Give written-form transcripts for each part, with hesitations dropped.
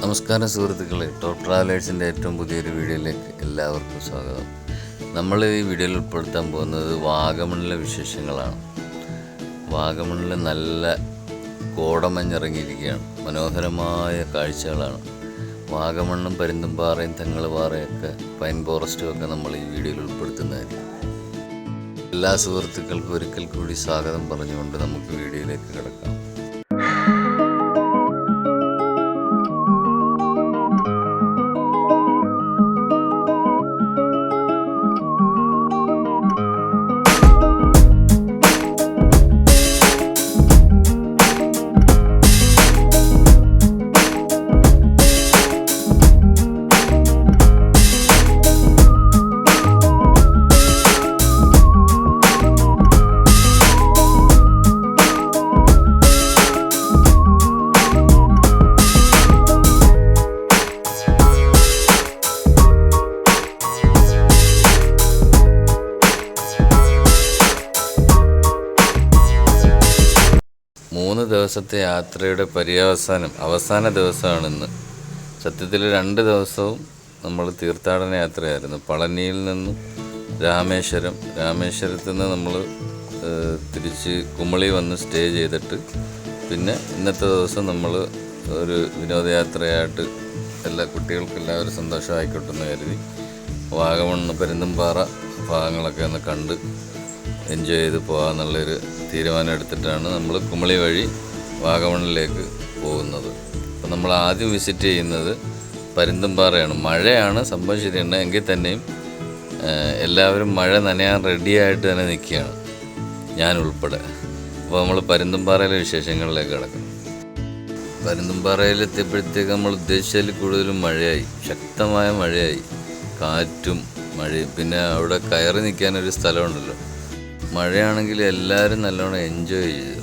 നമസ്കാരം സുഹൃത്തുക്കളെ, ടോപ്പ് ട്രാവലേഴ്സിൻ്റെ ഏറ്റവും പുതിയൊരു വീഡിയോയിലേക്ക് എല്ലാവർക്കും സ്വാഗതം. നമ്മൾ ഈ വീഡിയോയിൽ ഉൾപ്പെടുത്താൻ പോകുന്നത് വാഗമണിലെ വിശേഷങ്ങളാണ്. വാഗമണിൽ നല്ല കോടമഞ്ഞിറങ്ങിയിരിക്കുകയാണ്. മനോഹരമായ കാഴ്ചകളാണ്. വാഗമണ്ണും പരുന്തുംപാറയും തെങ്ങൾപാറയൊക്കെ പൈൻ ഫോറസ്റ്റും ഒക്കെ നമ്മൾ ഈ വീഡിയോയിൽ ഉൾപ്പെടുത്തുന്നതായിരിക്കും. എല്ലാ സുഹൃത്തുക്കൾക്കും ഒരിക്കൽ കൂടി സ്വാഗതം പറഞ്ഞുകൊണ്ട് നമുക്ക് വീഡിയോയിലേക്ക് കിടക്കാം. മൂന്ന് ദിവസത്തെ യാത്രയുടെ അവസാന ദിവസമാണിന്ന്. സത്യത്തിൽ 2 ദിവസവും നമ്മൾ തീർത്ഥാടന യാത്രയായിരുന്നു. പളനിയിൽ നിന്നും രാമേശ്വരത്ത് നിന്ന് നമ്മൾ തിരിച്ച് കുമളി വന്ന് സ്റ്റേ ചെയ്തിട്ട് പിന്നെ ഇന്നത്തെ ദിവസം നമ്മൾ ഒരു വിനോദയാത്രയായിട്ട് എല്ലാ കുട്ടികൾക്കും എല്ലാവരും സന്തോഷമായിക്കോട്ടെ എന്ന് കരുതി വാഗമൺ പരുന്തുംപാറ ഭാഗങ്ങളൊക്കെ ഒന്ന് കണ്ട് എൻജോയ് ചെയ്ത് പോകാമെന്നുള്ളൊരു തീരുമാനം എടുത്തിട്ടാണ് നമ്മൾ കുമളി വഴി വാഗമണിലേക്ക് പോകുന്നത്. അപ്പോൾ നമ്മൾ ആദ്യം വിസിറ്റ് ചെയ്യുന്നത് പരുന്തുംപാറയാണ്. മഴയാണ്, സംഭവം ശരിയാണ്, എങ്കിൽ തന്നെയും എല്ലാവരും മഴ നനയാൻ റെഡിയായിട്ട് തന്നെ നിൽക്കുകയാണ്, ഞാൻ ഉൾപ്പെടെ. അപ്പോൾ നമ്മൾ പരുന്തുംപാറയിലെ വിശേഷങ്ങളിലേക്ക് കിടക്കും. പരുന്തുംപാറയിലെത്തിയപ്പോഴത്തേക്ക് നമ്മൾ ഉദ്ദേശിച്ചതിൽ കൂടുതലും മഴയായി, ശക്തമായ മഴയായി, കാറ്റും മഴയും. പിന്നെ അവിടെ കയറി നിൽക്കാനൊരു സ്ഥലമുണ്ടല്ലോ. മഴയാണെങ്കിൽ എല്ലാവരും നല്ലോണം എൻജോയ് ചെയ്തു.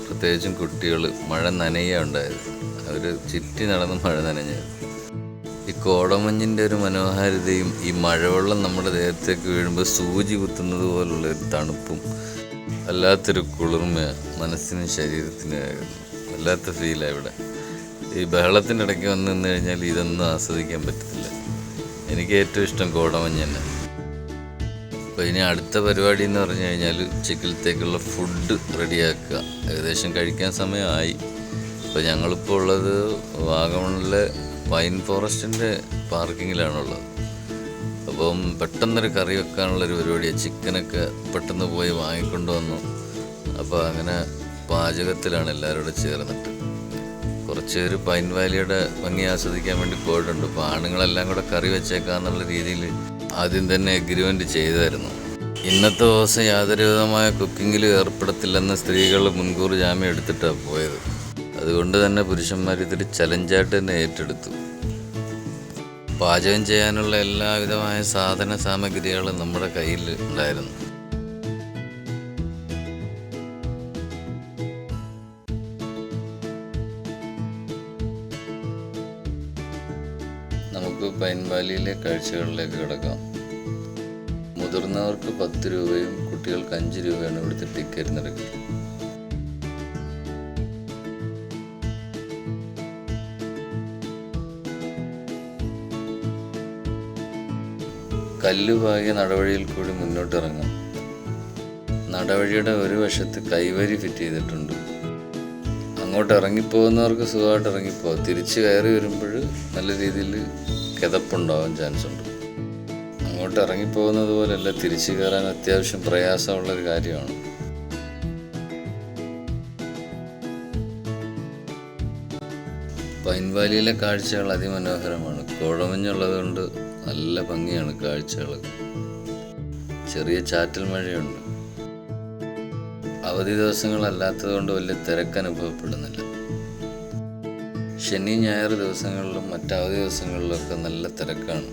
പ്രത്യേകിച്ചും കുട്ടികൾ മഴ നനയുക ഉണ്ടായത്. അവർ ചുറ്റി നടന്ന് മഴ നനഞ്ഞത്. ഈ കോടമഞ്ഞിൻ്റെ ഒരു മനോഹാരിതയും ഈ മഴവെള്ളം നമ്മുടെ ദേഹത്തേക്ക് വീഴുമ്പോൾ സൂചി കുത്തുന്നത് പോലുള്ളൊരു തണുപ്പും വല്ലാത്തൊരു കുളിർമ മനസ്സിനും ശരീരത്തിനും വല്ലാത്ത ഫീലാണ് ഇവിടെ. ഈ ബഹളത്തിൻ്റെ ഇടയ്ക്ക് വന്ന് നിന്ന് കഴിഞ്ഞാൽ ഇതൊന്നും ആസ്വദിക്കാൻ പറ്റത്തില്ല. എനിക്ക് ഏറ്റവും ഇഷ്ടം കോടമഞ്ഞ് തന്നെ. അപ്പോൾ ഇനി അടുത്ത പരിപാടി എന്ന് പറഞ്ഞു കഴിഞ്ഞാൽ ഉച്ചക്കലത്തേക്കുള്ള ഫുഡ് റെഡിയാക്കുക. ഏകദേശം കഴിക്കാൻ സമയമായി. അപ്പോൾ ഞങ്ങളിപ്പോൾ ഉള്ളത് വാഗമണിലെ പൈൻ ഫോറസ്റ്റിൻ്റെ പാർക്കിങ്ങിലാണുള്ളത്. അപ്പം പെട്ടെന്നൊരു കറി വെക്കാനുള്ളൊരു പരിപാടിയാണ്. ചിക്കനൊക്കെ പെട്ടെന്ന് പോയി വാങ്ങിക്കൊണ്ട് വന്നു. അപ്പോൾ അങ്ങനെ പാചകത്തിലാണ് എല്ലാവരും കൂടെ ചേർന്നിട്ട്. കുറച്ച് പേര് പൈൻ വാലിയുടെ ഭംഗി ആസ്വദിക്കാൻ വേണ്ടി പോയിട്ടുണ്ട്. അപ്പോൾ ആണുങ്ങളെല്ലാം കൂടെ കറി വെച്ചേക്കാന്നുള്ള രീതിയിൽ ആദ്യം തന്നെ എഗ്രിമെൻ്റ് ചെയ്തായിരുന്നു. ഇന്നത്തെ ദിവസം യാതൊരു വിധമായ കുക്കിങ്ങിൽ ഏർപ്പെടത്തില്ലെന്ന് സ്ത്രീകൾ മുൻകൂർ ജാമ്യം എടുത്തിട്ടാണ് പോയത്. അതുകൊണ്ട് തന്നെ പുരുഷന്മാർ ഇതിൽ ചലഞ്ചായിട്ട് തന്നെ ഏറ്റെടുത്തു. പാചകം ചെയ്യാനുള്ള എല്ലാവിധമായ സാധന സാമഗ്രികളും നമ്മുടെ കയ്യിൽ ഉണ്ടായിരുന്നു. നമുക്ക് പൈൻ വാലിയിലെ കാഴ്ചകളിലേക്ക് കിടക്കാം. മുതിർന്നവർക്ക് 10 രൂപയും കുട്ടികൾക്ക് 5 രൂപയാണ് ഇവിടുത്തെ ടിക്കറ്റ് നിരക്ക്. കല്ലുപാകിയ നടവഴിയിൽ കൂടി മുന്നോട്ടിറങ്ങാം. നടവഴിയുടെ ഒരു വശത്ത് കൈവരി ഫിറ്റ് ചെയ്തിട്ടുണ്ട്. അങ്ങോട്ട് ഇറങ്ങിപ്പോകുന്നവർക്ക് സുഖമായിട്ട് ഇറങ്ങിപ്പോകാം. തിരിച്ച് കയറി വരുമ്പോൾ നല്ല രീതിയിൽ കിതപ്പുണ്ടാവാൻ ചാൻസ് ഉണ്ട്. അങ്ങോട്ട് ഇറങ്ങിപ്പോകുന്നത് പോലെയല്ല, തിരിച്ചു കയറാൻ അത്യാവശ്യം പ്രയാസമുള്ളൊരു കാര്യമാണ്. പൈൻ വാലിയിലെ കാഴ്ചകൾ അതിമനോഹരമാണ്. കോടമഞ്ഞുള്ളത് കൊണ്ട് നല്ല ഭംഗിയാണ് കാഴ്ചകൾ. ചെറിയ ചാറ്റൽ മഴയുണ്ട്. അവധി ദിവസങ്ങളല്ലാത്തത് കൊണ്ട് വലിയ തിരക്ക് അനുഭവപ്പെടുന്നില്ല. ശനി ഞായർ ദിവസങ്ങളിലും മറ്റവധി ദിവസങ്ങളിലൊക്കെ നല്ല തിരക്കാണ്.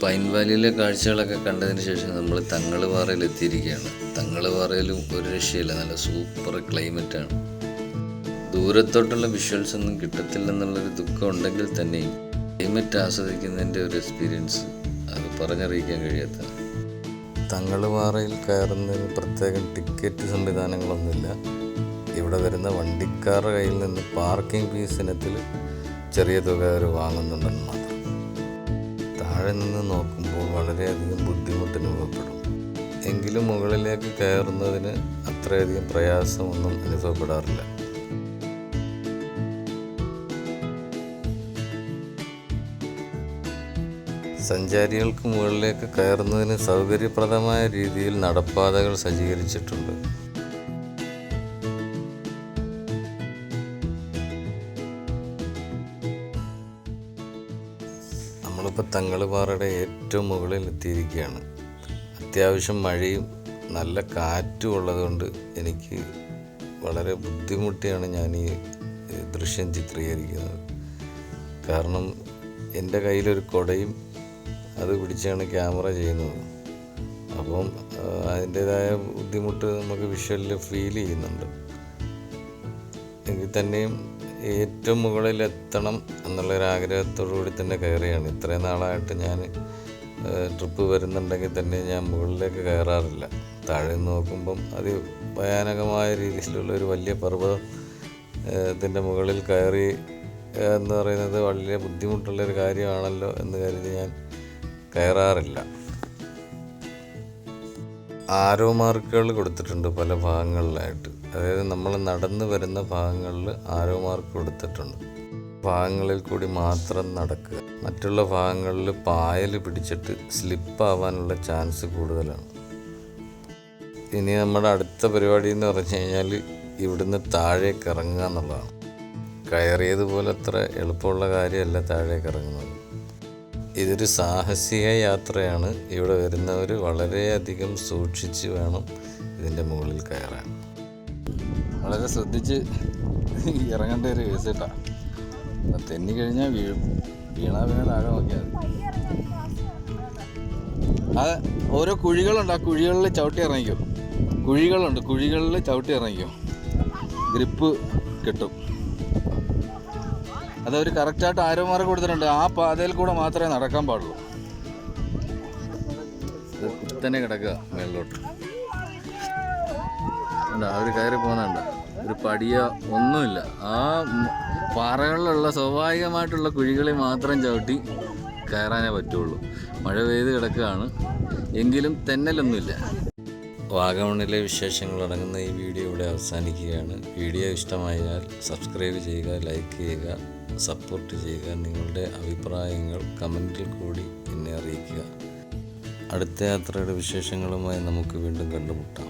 പൈൻ വാലിയിലെ കാഴ്ചകളൊക്കെ കണ്ടതിന് ശേഷം നമ്മൾ തങ്ങൾപാറയിൽ എത്തിയിരിക്കുകയാണ്. തങ്ങൾപാറയിലും ഒരു രക്ഷയില്ല, നല്ല സൂപ്പർ ക്ലൈമറ്റാണ്. ദൂരത്തോട്ടുള്ള വിഷ്വൽസ് ഒന്നും കിട്ടത്തില്ലെന്നുള്ളൊരു ദുഃഖം ഉണ്ടെങ്കിൽ തന്നെയും ക്ലൈമറ്റ് ആസ്വദിക്കുന്നതിൻ്റെ ഒരു എക്സ്പീരിയൻസ് അത് പറഞ്ഞറിയിക്കാൻ കഴിയാത്ത. തങ്ങൾപാറയിൽ കയറുന്നതിന് പ്രത്യേകം ടിക്കറ്റ് സംവിധാനങ്ങളൊന്നുമില്ല. ഇവിടെ വരുന്ന വണ്ടിക്കാരുടെ കയ്യിൽ നിന്ന് പാർക്കിംഗ് ഫീസ് ഇനത്തിൽ ചെറിയ തുക അവർ വാങ്ങുന്നുണ്ടെന്ന് മാത്രം. താഴെ നിന്ന് നോക്കുമ്പോൾ വളരെയധികം ബുദ്ധിമുട്ട് അനുഭവപ്പെടും. എങ്കിലും മുകളിലേക്ക് കയറുന്നതിന് അത്രയധികം പ്രയാസമൊന്നും അനുഭവപ്പെടാറില്ല. സഞ്ചാരികൾക്ക് മുകളിലേക്ക് കയറുന്നതിന് സൗകര്യപ്രദമായ രീതിയിൽ നടപ്പാതകൾ സജ്ജീകരിച്ചിട്ടുണ്ട്. നമ്മളിപ്പോൾ തങ്ങളുപാറയുടെ ഏറ്റവും മുകളിൽ എത്തിയിരിക്കുകയാണ്. അത്യാവശ്യം മഴയും നല്ല കാറ്റും ഉള്ളതുകൊണ്ട് എനിക്ക് വളരെ ബുദ്ധിമുട്ടിയാണ് ഞാൻ ഈ ദൃശ്യം ചിത്രീകരിക്കുന്നത്. കാരണം എൻ്റെ കയ്യിലൊരു കുടയും അത് പിടിച്ചാണ് ക്യാമറ ചെയ്യുന്നത്. അപ്പം അതിൻ്റേതായ ബുദ്ധിമുട്ട് നമുക്ക് വിഷ്വലിൽ ഫീൽ ചെയ്യുന്നുണ്ട്. എങ്കിൽ തന്നെയും ഏറ്റവും മുകളിലെത്തണം എന്നുള്ളൊരാഗ്രഹത്തോടു കൂടി തന്നെ കയറിയാണ്. ഇത്രയും നാളായിട്ട് ഞാൻ ട്രിപ്പ് വരുന്നുണ്ടെങ്കിൽ തന്നെ ഞാൻ മുകളിലേക്ക് കയറാറില്ല. താഴെ നോക്കുമ്പം അത് ഭയാനകമായ രീതിയിലുള്ള ഒരു വലിയ പർവ്വതത്തിൻ്റെ മുകളിൽ കയറി എന്ന് പറയുന്നത് വളരെ ബുദ്ധിമുട്ടുള്ളൊരു കാര്യമാണല്ലോ എന്ന് കരുതി ഞാൻ കയറാറില്ല. ആരോ മാർക്കുകൾ കൊടുത്തിട്ടുണ്ട് പല ഭാഗങ്ങളിലായിട്ട്. അതായത് നമ്മൾ നടന്നു വരുന്ന ഭാഗങ്ങളിൽ ആരോ മാർക്ക് കൊടുത്തിട്ടുണ്ട്. ഭാഗങ്ങളിൽ കൂടി മാത്രം നടക്കുക. മറ്റുള്ള ഭാഗങ്ങളിൽ പായൽ പിടിച്ചിട്ട് സ്ലിപ്പാവാനുള്ള ചാൻസ് കൂടുതലാണ്. ഇനി നമ്മുടെ അടുത്ത പരിപാടി എന്ന് പറഞ്ഞു കഴിഞ്ഞാൽ ഇവിടുന്ന് താഴേക്ക് ഇറങ്ങുക എന്നുള്ളതാണ്. കയറിയതുപോലെ അത്ര എളുപ്പമുള്ള കാര്യമല്ല താഴേക്ക് ഇറങ്ങുന്നത്. ഇതൊരു സാഹസിക യാത്രയാണ്. ഇവിടെ വരുന്നവർ വളരെയധികം സൂക്ഷിച്ച് വേണം ഇതിൻ്റെ മുകളിൽ കയറാൻ. വളരെ ശ്രദ്ധിച്ച് ഇറങ്ങേണ്ട ഒരു കേസിട്ടാണ്. തെന്നി കഴിഞ്ഞാൽ വീണാ പിന്നെ താഴെ നോക്കിയാൽ അത് ഓരോ കുഴികളുണ്ട്. ആ കുഴികളിൽ ചവിട്ടി ഇറങ്ങിക്കും. കുഴികളിൽ ചവിട്ടി ഇറങ്ങിക്കും. ഗ്രിപ്പ് കിട്ടും. അതവർ കറക്റ്റായിട്ട് ആരോ മാർക്ക് കൊടുത്തിട്ടുണ്ട്. ആ പാതയിൽ കൂടെ മാത്രമേ നടക്കാൻ പാടുള്ളൂ. ഇത് കുത്തനെ കിടക്കുക മേളിലോട്ട്. അവർ കയറി പോകുന്നുണ്ട്. ഒരു പടിയോ ഒന്നുമില്ല. ആ പാറകളിലുള്ള സ്വാഭാവികമായിട്ടുള്ള കുഴികളിൽ മാത്രം ചവിട്ടി കയറാനേ പറ്റുള്ളൂ. മഴ പെയ്ത് കിടക്കുകയാണ്, എങ്കിലും തെന്നലൊന്നുമില്ല. വാഗമണിലെ വിശേഷങ്ങളടങ്ങുന്ന ഈ വീഡിയോ ഇവിടെ അവസാനിക്കുകയാണ്. വീഡിയോ ഇഷ്ടമായാൽ സബ്സ്ക്രൈബ് ചെയ്യുക, ലൈക്ക് ചെയ്യുക, സപ്പോർട്ട് ചെയ്യുക. നിങ്ങളുടെ അഭിപ്രായങ്ങൾ കമൻറ്റിൽ കൂടി എന്നെ അറിയിക്കുക. അടുത്ത യാത്രയുടെ വിശേഷങ്ങളുമായി നമുക്ക് വീണ്ടും കണ്ടുമുട്ടാം.